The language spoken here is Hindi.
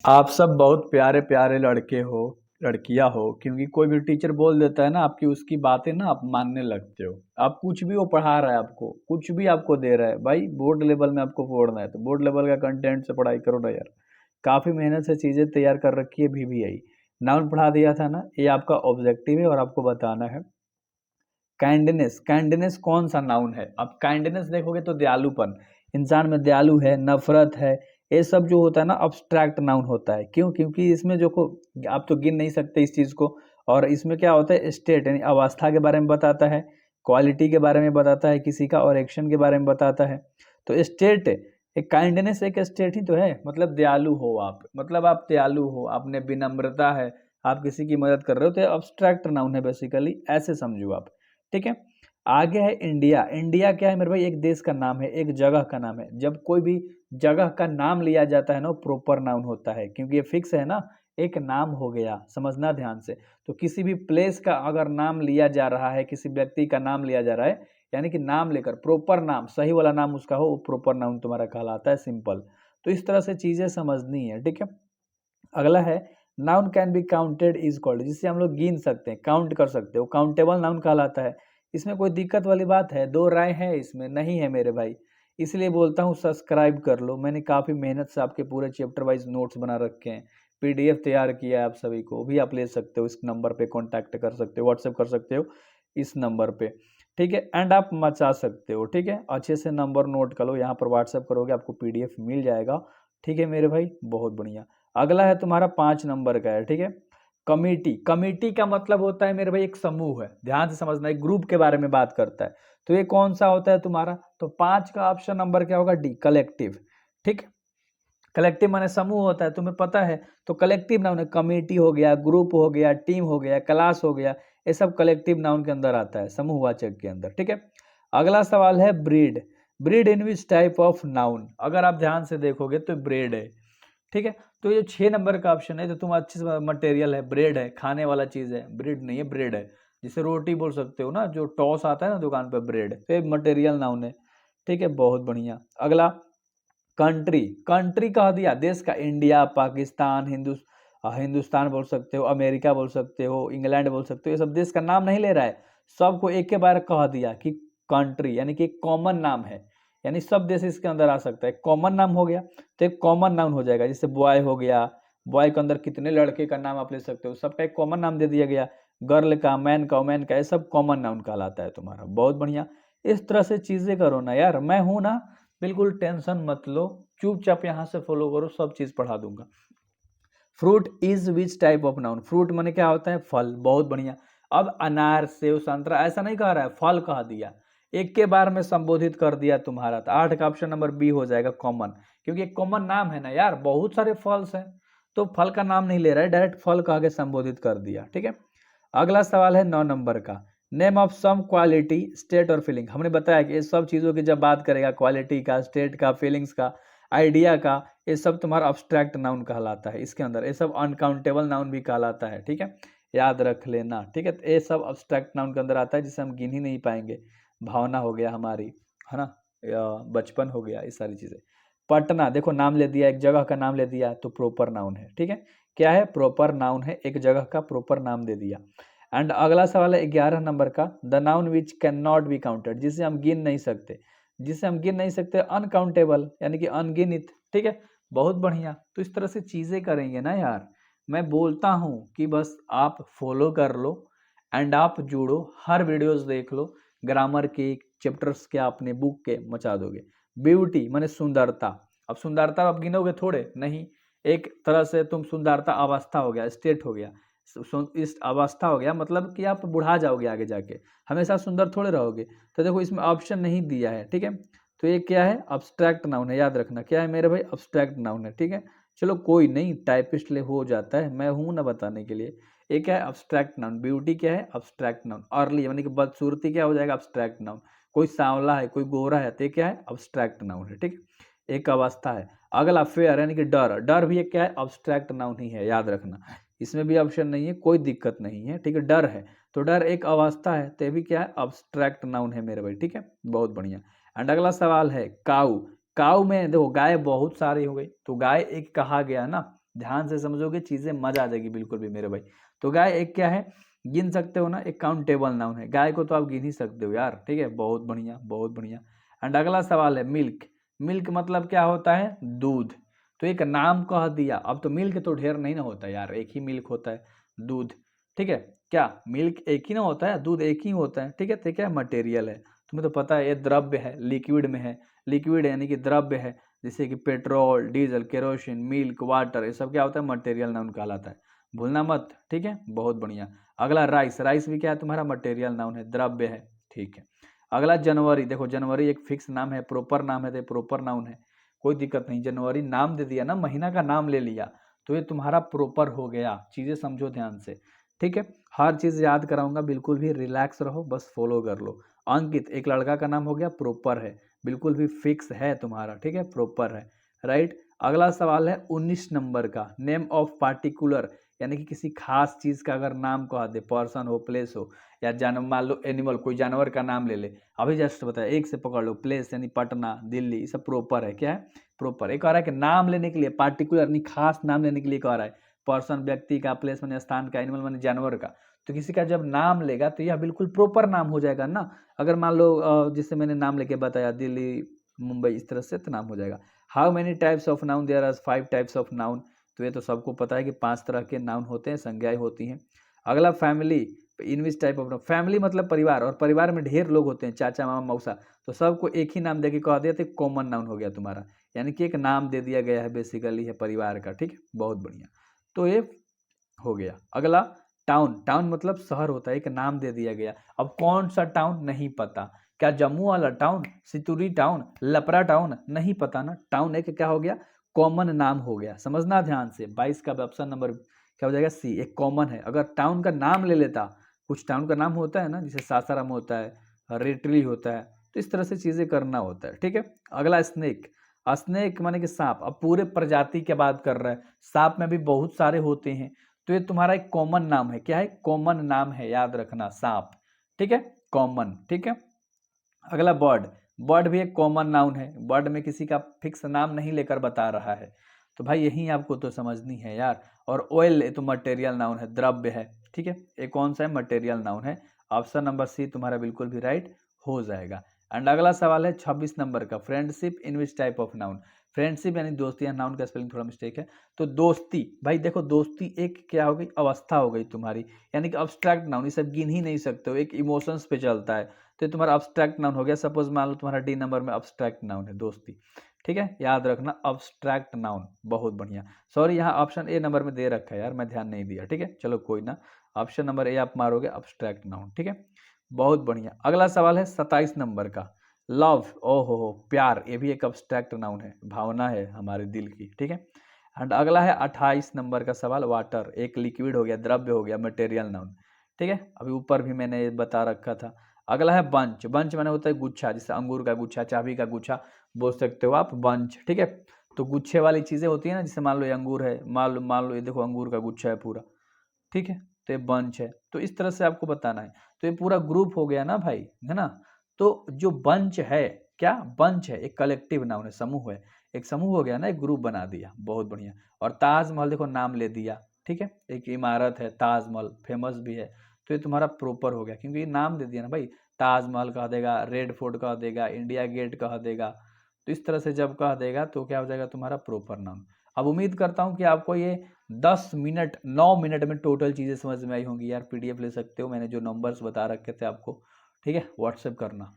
आप सब बहुत प्यारे प्यारे लड़के हो, लड़कियां हो, क्योंकि कोई भी टीचर बोल देता है ना आपकी उसकी बातें ना आप मानने लगते हो। आप कुछ भी वो पढ़ा रहा है, आपको कुछ भी आपको दे रहा है भाई, बोर्ड लेवल में आपको पढ़ना है तो बोर्ड लेवल का कंटेंट से पढ़ाई करो ना यार। काफी मेहनत से चीजें तैयार कर रखी है VVI। नाउन पढ़ा दिया था ना, ये आपका ऑब्जेक्टिव है और आपको बताना है। काइंडनेस, काइंडनेस कौन सा नाउन है? अब काइंडनेस देखोगे तो दयालुपन, इंसान में दयालु है, नफरत है, ये सब जो होता है ना अब्स्ट्रैक्ट नाउन होता है। क्यों? क्योंकि इसमें जो को आप तो गिन नहीं सकते इस चीज को। और इसमें क्या होता है, स्टेट यानी अवस्था के बारे में बताता है, क्वालिटी के बारे में बताता है किसी का, और एक्शन के बारे में बताता है। तो स्टेट, एक काइंडनेस एक स्टेट ही तो है। मतलब दयालु हो आप, मतलब आप दयालु हो, आपने विनम्रता है, आप किसी की मदद कर रहे हो, तो अब्स्ट्रैक्ट नाउन है बेसिकली, ऐसे समझो आप। ठीक है। आगे है इंडिया। इंडिया क्या है मेरे भाई? एक देश का नाम है, एक जगह का नाम है। जब कोई भी जगह का नाम लिया जाता है ना, वो प्रॉपर नाउन होता है, क्योंकि ये फिक्स है ना, एक नाम हो गया, समझना ध्यान से। तो किसी भी प्लेस का अगर नाम लिया जा रहा है, किसी व्यक्ति का नाम लिया जा रहा है, यानी कि नाम लेकर प्रॉपर नाम, सही वाला नाम उसका हो, वो प्रॉपर नाउन तुम्हारा कहलाता है। सिंपल। तो इस तरह से चीजें समझनी है। ठीक है। अगला है noun can be counted is called, जिससे हम लोग गिन सकते हैं, काउंट कर सकते हो, काउंटेबल नाउन कहलाता है। इसमें कोई दिक्कत वाली बात है? दो राय है इसमें? नहीं है मेरे भाई। इसलिए बोलता हूँ सब्सक्राइब कर लो। मैंने काफ़ी मेहनत से आपके पूरे चैप्टर वाइज नोट्स बना रखे हैं, PDF तैयार किया है आप सभी को, भी आप ले सकते हो। इस नंबर पे कांटेक्ट कर सकते हो, व्हाट्सएप कर सकते हो इस नंबर पे। ठीक है। एंड आप मचा सकते हो। ठीक है। अच्छे से नंबर नोट कर लो, यहाँ पर व्हाट्सएप करोगे आपको PDF मिल जाएगा। ठीक है मेरे भाई, बहुत बढ़िया। अगला है तुम्हारा 5 नंबर का है। ठीक है। कमिटी, कमिटी का मतलब होता है मेरे भाई एक समूह है, ध्यान से समझना, एक ग्रुप के बारे में बात करता है। तो ये कौन सा होता है तुम्हारा? तो 5 का ऑप्शन नंबर क्या होगा? D, collective. ठीक। कलेक्टिव माने समूह होता है, तुम्हें पता है। तो कलेक्टिव नाउन है, कमेटी हो गया, ग्रुप हो गया, टीम हो गया, क्लास हो गया, ये सब कलेक्टिव नाउन के अंदर आता है, समूहवाचक के अंदर। ठीक है। अगला सवाल है breed. Breed in which type of noun? अगर आप ध्यान से देखोगे तो ब्रेड है। ठीक है। तो ये 6 नंबर का ऑप्शन है, तो तुम अच्छे से, मटेरियल है, ब्रेड है, खाने वाला चीज है, ब्रेड नहीं है, ब्रेड है। जिसे रोटी बोल सकते हो ना, जो टॉस आता है ना दुकान पे, ब्रेड, तो ये मटेरियल नाउन है। ठीक है, बहुत बढ़िया। अगला कंट्री, कंट्री कह दिया, देश का, इंडिया, पाकिस्तान, हिंदुस्तान बोल सकते हो, अमेरिका बोल सकते हो, इंग्लैंड बोल सकते हो, ये सब देश का नाम नहीं ले रहा है, सबको एक के बार कह दिया कि कंट्री, यानी कि एक कॉमन नाम है, यानी सब देश इसके अंदर आ सकता है, कॉमन नाम हो गया। तो एक कॉमन नाउन हो जाएगा। जैसे बॉय हो गया, बॉय के अंदर कितने लड़के का नाम आप ले सकते हो, सबका एक कॉमन नाम दे दिया गया। गर्ल का, मैन का, वुमेन का, ये सब कॉमन नाउन कहलाता है तुम्हारा। बहुत बढ़िया। इस तरह से चीजें करो ना यार, मैं हूं ना, बिल्कुल टेंशन मत लो, चुपचाप यहाँ से फॉलो करो, सब चीज पढ़ा दूंगा। Fruit is which type of noun? Fruit माने क्या होता है? फल। बहुत बढ़िया। अब अनार, सेव, संतरा ऐसा नहीं कह रहा है, फल कह दिया, एक के बार में संबोधित कर दिया तुम्हारा। तो 8 का ऑप्शन नंबर B हो जाएगा, कॉमन, क्योंकि एक कॉमन नाम है ना यार, बहुत सारे फल्स हैं, तो फल का नाम नहीं ले रहा है, डायरेक्ट फल कह के संबोधित कर दिया। ठीक है। अगला सवाल है 9 नंबर का। Name of some quality, state और फीलिंग। हमने बताया कि ये सब चीजों की जब बात करेगा, क्वालिटी का, स्टेट का, फीलिंग्स का, आइडिया का, ये सब तुम्हारा अब्स्ट्रैक्ट नाउन कहलाता है। इसके अंदर ये सब अनकाउंटेबल नाउन भी कहलाता है। ठीक है, याद रख लेना। ठीक है, तो ये सब अब्स्ट्रैक्ट नाउन के अंदर आता है, जिसे हम गिन ही नहीं पाएंगे। भावना हो गया हमारी, है ना, या बचपन हो गया, ये सारी चीजें। पटना, देखो नाम ले दिया, एक जगह का नाम ले दिया, तो प्रॉपर नाउन है। ठीक है, क्या है? प्रॉपर नाउन है, एक जगह का प्रॉपर नाम दे दिया। एंड अगला सवाल है 11 नंबर का, the noun which can not be counted, जिसे हम गिन नहीं सकते, जिसे हम गिन नहीं सकते, अनकाउंटेबल, यानी कि अनगिनित। ठीक है, बहुत बढ़िया। तो इस तरह से चीजें करेंगे ना यार, मैं बोलता हूं कि बस आप फॉलो कर लो एंड आप जुड़ो, हर वीडियोस देख लो, ग्रामर के चैप्टर्स के अपने बुक के मचा दोगे। ब्यूटी माने सुंदरता। अब सुंदरता आप गिनोगे थोड़े नहीं, एक तरह से तुम सुंदरता अवस्था हो गया, स्टेट हो गया, इस अवस्था हो गया, मतलब कि आप बुढ़ा जाओगे आगे जाके, हमेशा सुंदर थोड़े रहोगे। तो देखो इसमें ऑप्शन नहीं दिया है। ठीक है, तो ये क्या है? अब्स्ट्रैक्ट नाउन है, याद रखना क्या है मेरे भाई? अब्स्ट्रैक्ट नाउन है। ठीक है, चलो कोई नहीं, टाइपिस्ट ले हो जाता है, मैं हूं ना बताने के लिए। एक क्या है? Abstract noun. ब्यूटी क्या है? Abstract noun. अर्ली यानी कि बदसूरती क्या हो जाएगा? Abstract noun. कोई सांवला है, कोई गोरा है, तो ये क्या है? अब्स्ट्रैक्ट नाउन है। ठीक है, एक अवस्था है। अगला फेयर यानी कि डर, डर भी एक क्या है? अब्स्ट्रैक्ट नाउन ही है, याद रखना, इसमें भी ऑप्शन नहीं है, कोई दिक्कत नहीं है। ठीक है, डर है, तो डर एक अवस्था है, तो भी क्या है? अब्स्ट्रैक्ट नाउन है मेरे भाई। ठीक है, बहुत बढ़िया। एंड अगला सवाल है काऊ। काऊ में देखो गाय बहुत सारी हो गई, तो गाय एक कहा गया ना, ध्यान से समझोगे चीजें मजा आ जाएगी बिल्कुल भी मेरे भाई। तो गाय एक क्या है, गिन सकते हो ना, एक काउंटेबल नाउन है, गाय को तो आप गिन ही सकते हो यार, ठीक है, बहुत बढ़िया बहुत बढ़िया। एंड अगला सवाल है मिल्क। मिल्क मतलब क्या होता है, दूध। तो एक नाम कह दिया, अब तो मिल्क तो ढेर नहीं ना होता यार, एक ही मिल्क होता है, दूध, ठीक है। क्या मिल्क एक ही ना होता है, दूध एक ही होता है, ठीक है। तो क्या मटेरियल है, तुम्हें तो पता है ये द्रव्य है, लिक्विड में है, लिक्विड यानी कि द्रव्य है, जैसे कि petrol, diesel, kerosene, milk, water, ये सब क्या होता है, मटेरियल नाउन कहलाता है, भूलना मत, ठीक है, बहुत बढ़िया। अगला राइस, राइस भी क्या है तुम्हारा, मटेरियल नाउन है, द्रव्य है, ठीक है। अगला जनवरी, देखो जनवरी एक फिक्स नाम है, प्रॉपर नाम है, तो प्रॉपर नाउन है, कोई दिक्कत नहीं, जनवरी नाम दे दिया ना, महीना का नाम ले लिया, तो ये तुम्हारा प्रॉपर हो गया, चीजें समझो ध्यान से, ठीक है। हर चीज याद कराऊंगा, बिल्कुल भी रिलैक्स रहो, बस फॉलो कर लो। अंकित एक लड़का का नाम हो गया, प्रॉपर है, बिल्कुल भी फिक्स है तुम्हारा, ठीक है, प्रॉपर है, राइट। अगला सवाल है 19 नंबर का, नेम ऑफ पार्टिकुलर, यानी कि किसी खास चीज का अगर नाम कह दे, पर्सन हो, प्लेस हो, या जानवर, मान लो एनिमल, कोई जानवर का नाम ले ले, अभी जस्ट बताया, एक से पकड़ लो, प्लेस यानी पटना, दिल्ली, ये सब प्रॉपर है, क्या है, प्रॉपर। एक कह रहा है कि नाम लेने के लिए, पार्टिकुलर यानी खास नाम लेने के लिए कह रहा है, पर्सन व्यक्ति का, प्लेस माने स्थान का, एनिमल माने जानवर का, तो किसी का जब नाम लेगा तो यह बिल्कुल प्रॉपर नाम हो जाएगा ना। अगर मान लो जिससे मैंने नाम लेके बताया, दिल्ली, मुंबई, इस तरह से तो नाम हो जाएगा। How many types of noun, there are 5 types of noun, तो ये तो सबको पता है कि 5 तरह के नाउन होते हैं, संज्ञाएं होती हैं। अगला family, in which type of, family मतलब परिवार, और परिवार में ढेर लोग होते हैं, चाचा, मामा, मौसा, तो सबको एक ही नाम देके कह दिया तो कॉमन नाउन हो गया तुम्हारा, यानी कि एक नाम दे दिया गया है, बेसिकली है परिवार का, ठीक है, बहुत बढ़िया। तो ये हो गया। अगला टाउन, टाउन मतलब शहर होता है, एक नाम दे दिया गया, अब कौन सा टाउन नहीं पता, क्या जम्मू वाला टाउन, सितुरी टाउन, लपरा टाउन, नहीं पता ना, टाउन एक क्या हो गया, कॉमन नाम हो गया, समझना ध्यान से। 22 का ऑप्शन नंबर क्या हो जाएगा, सी, एक कॉमन है। अगर टाउन का नाम ले लेता, कुछ टाउन का नाम होता है ना, जैसे सासाराम होता है, रेटली होता है, तो इस तरह से चीजें करना होता है, ठीक है। अगला स्नेक, स्नेक माने कि सांप, अब पूरे प्रजाति की बात कर रहे हैं, सांप में भी बहुत सारे होते हैं, तो ये तुम्हारा एक कॉमन नाम है, क्या है, कॉमन नाम है, याद रखना, सांप, ठीक है, कॉमन, ठीक है। अगला बर्ड, बर्ड भी एक कॉमन नाउन है, बर्ड में किसी का फिक्स नाम नहीं लेकर बता रहा है, तो भाई यही आपको तो समझनी है यार। और ऑयल, ये तो मटेरियल नाउन है, द्रव्य है, ठीक है, ये कौन सा है, मटेरियल नाउन है। ऑप्शन नंबर सी तुम्हारा बिल्कुल भी राइट हो जाएगा। एंड अगला सवाल है 26 नंबर का, friendship in which type of noun, friendship यानी दोस्ती, यहाँ नाउन का स्पेलिंग थोड़ा मिस्टेक है, तो दोस्ती, भाई देखो दोस्ती एक क्या हो गई, अवस्था हो गई तुम्हारी, यानी कि अब्स्ट्रैक्ट नाउन, ये सब गिन ही नहीं सकते हो, एक इमोशंस पे चलता है, तो ये तुम्हारा अब्स्ट्रैक्ट नाउन हो गया। सपोज मान लो तुम्हारा डी नंबर में अब्स्ट्रैक्ट नाउन है, दोस्ती, ठीक है, याद रखना, अब्स्ट्रैक्ट नाउन, बहुत बढ़िया। सॉरी यहाँ ऑप्शन ए नंबर में दे रखा है यार, मैं ध्यान नहीं दिया, ठीक है, चलो कोई ना, ऑप्शन नंबर ए आप मारोगे, अब्स्ट्रैक्ट नाउन, ठीक है, बहुत बढ़िया। अगला सवाल है 27 नंबर का, लव, ओहो हो, प्यार, ये भी एक अब्स्ट्रैक्ट नाउन है, भावना है हमारे दिल की, ठीक है। एंड अगला है 28 नंबर का सवाल, वाटर, एक लिक्विड हो गया, द्रव्य हो गया, मटेरियल नाउन, ठीक है, अभी ऊपर भी मैंने ये बता रखा था। अगला है बंच, बंच माने होता है गुच्छा, जैसे अंगूर का गुच्छा, चाबी का गुच्छा बोल सकते हो आप, बंच, ठीक है। तो गुच्छे वाली चीजें होती है ना, जैसे मान लो ये अंगूर है, मान लो ये देखो अंगूर का गुच्छा है पूरा, ठीक है, तो ये बंच है, तो इस तरह से आपको बताना है। तो ये पूरा ग्रुप हो गया ना भाई, है ना। तो जो बंच है, क्या बंच है, एक कलेक्टिव नाउन है, समूह है, एक समूह हो गया ना, एक ग्रुप बना दिया, बहुत बढ़िया। और ताजमहल देखो नाम ले दिया, ठीक है, एक इमारत है ताजमहल, फेमस भी है, तो ये तुम्हारा प्रॉपर हो गया, क्योंकि ये नाम दे दिया ना भाई, ताजमहल कह देगा, रेड फोर्ट कह देगा, इंडिया गेट कह देगा, तो इस तरह से जब कह देगा तो क्या हो जाएगा तुम्हारा प्रॉपर नाउन। अब उम्मीद करता हूँ कि आपको ये 10 मिनट 9 मिनट में टोटल चीज़ें समझ में आई होंगी यार, पीडीएफ ले सकते हो, मैंने जो नंबर्स बता रखे थे आपको, ठीक है, व्हाट्सएप करना।